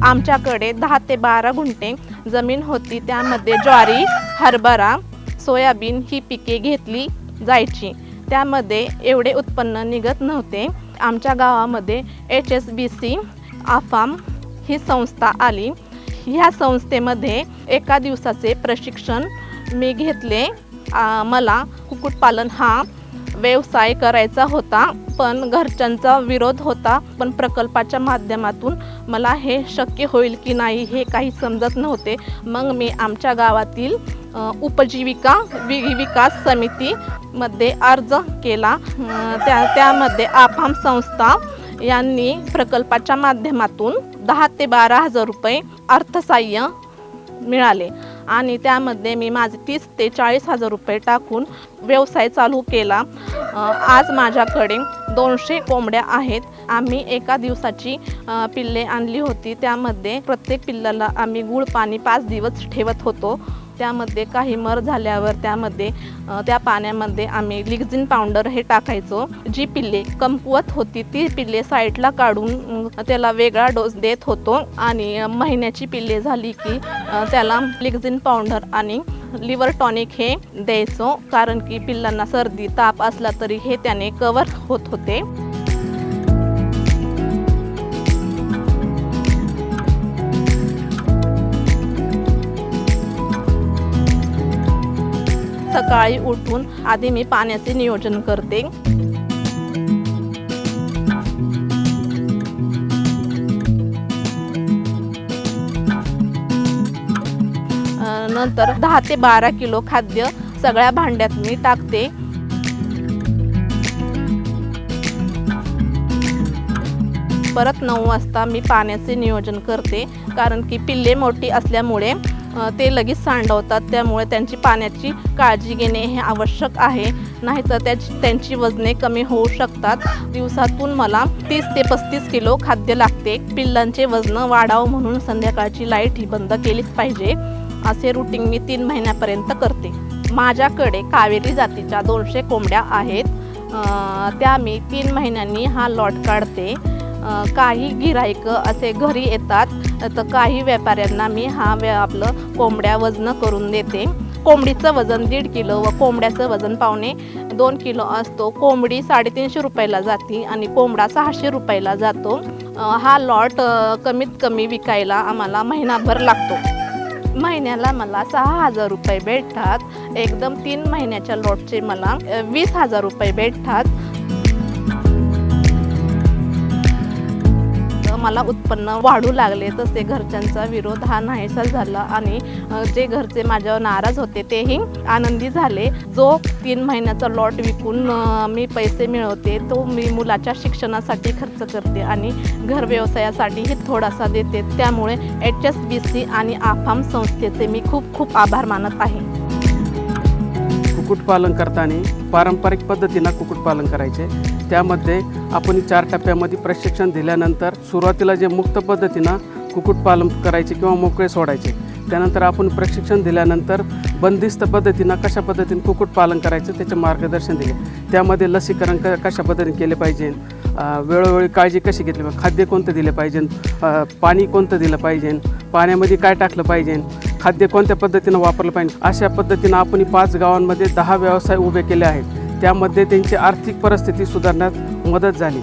आमच्याकडे 10 ते 12 गुंठे जमीन होती. त्यामध्ये ज्वारी, हरभरा, सोयाबीन ही पिके घेतली जायची. त्यामध्ये एवढे उत्पन्न निघत नव्हते. आमच्या गावामध्ये HSBC आफाम ही संस्था आली. ह्या संस्थेमध्ये एका दिवसाचे प्रशिक्षण मी घेतले. मला कुक्कुटपालन हा व्यवसाय करायचा होता, पण घरच्यांचा विरोध होता. पण प्रकल्पाच्या माध्यमातून मला हे शक्य होईल की नाही हे काही समजत नव्हते. मग मी आमच्या गावातील उपजीविका विकास समितीमध्ये अर्ज केला. त्यामध्ये आफाम संस्था यांनी प्रकल्पाच्या माध्यमातून 10 ते 12 हजार रुपये अर्थसहाय्य मिळाले आणि त्यामध्ये मी माझे 30 ते 40 हजार रुपये टाकून व्यवसाय चालू केला. आज माझ्याकडे 200 कोंबड्या आहेत. आम्ही एका दिवसाची पिल्ले आणली होती. त्यामध्ये प्रत्येक पिल्लाला आम्ही गूळ पाणी 5 दिवस ठेवत होतो. त्यामध्ये काही मर झाल्यावर त्या पाण्यामध्ये आम्ही लिक्झिन पावडर हे टाकायचो. जी पिल्ले कमकुवत होती ती पिल्ले साईडला काढून त्याला वेगळा डोस देत होतो आणि महिन्याची पिल्ले झाली की त्याला लिक्झिन पावडर आणि लिव्हर टॉनिक हे द्यायचो, कारण की पिल्लांना सर्दी ताप असला तरी हे त्याने कव्हर होत होते. सकाळी उठून आधी मी पाण्याचे नियोजन करते. नंतर 10 ते 12 किलो खाद्य सगळ्या भांड्यात मी टाकते. परत 9 वाजता मी पाण्याचे नियोजन करते, कारण की पिल्ले मोठी असल्यामुळे ते लगेच सांडवतात. त्यामुळे त्यांची पाण्याची काळजी घेणे हे आवश्यक आहे, नाहीतर त्यांची वजने कमी होऊ शकतात. दिवसातून मला 30 ते 35 किलो खाद्य लागते. पिल्लांचे वजन वाढावं म्हणून संध्याकाळची लाईट ही बंद केलीच पाहिजे. असे रुटीन मी 3 महिन्यापर्यंत करते. माझ्याकडे कावेरी जातीच्या 200 कोंबड्या आहेत. त्या मी 3 महिन्यांनी हा लॉट काढते. काही गिऱ्हाईक असे घरी येतात, तर काही व्यापाऱ्यांना मी आपलं कोंबड्या वजन करून देते. कोंबडीचं वजन 1.5 किलो व कोंबड्याचं वजन 2.25 किलो असतो. कोंबडी 350 रुपयाला जाते आणि कोंबडा 600 रुपयाला जातो. हा लॉट कमीत कमी विकायला आम्हाला महिनाभर लागतो. महिन्याला मला 6,000 रुपये भेटतात. एकदम 3 महिन्याच्या लॉटचे मला 20,000 रुपये भेटतात. मला उत्पन्न वाढू लागले, तसे घरच्यांचा विरोध हा नाहीसा झाला आणि जे घरचे माझ्यावर नाराज होते तेही आनंदी झाले. जो 3 महिन्याचा लॉट विकून मी पैसे मिळवते तो मी मुलाच्या शिक्षणासाठी खर्च करते आणि घर व्यवसायासाठीही थोडासा देते. त्यामुळे HSBC आणि आफाम संस्थेचे मी खूप खूप आभार मानत आहे. कुक्कुटपालन करताना पारंपरिक पद्धतीनं कुक्कुटपालन करायचे. त्यामध्ये आपण 4 टप्प्यामध्ये प्रशिक्षण दिल्यानंतर सुरुवातीला जे मुक्त पद्धतीनं कुक्कुटपालन करायचे किंवा मोकळे सोडायचे, त्यानंतर आपण प्रशिक्षण दिल्यानंतर बंदिस्त पद्धतीनं कशा पद्धतीने कुक्कुटपालन करायचं त्याचे मार्गदर्शन दिले. त्यामध्ये लसीकरण कशा पद्धतीने केले पाहिजे, वेळोवेळी काळजी कशी घेतली पाहिजे, खाद्य कोणतं दिलं पाहिजे, पाणी कोणतं दिलं पाहिजे, पाण्यामध्ये काय टाकलं पाहिजे, खाद्य कोणत्या पद्धतीनं वापरलं पाहिजे. अशा पद्धतीनं आपण 5 गावांमध्ये 10 व्यवसाय उभे केले आहेत. त्यामध्ये त्यांची आर्थिक परिस्थिती सुधारण्यात मदत झाली.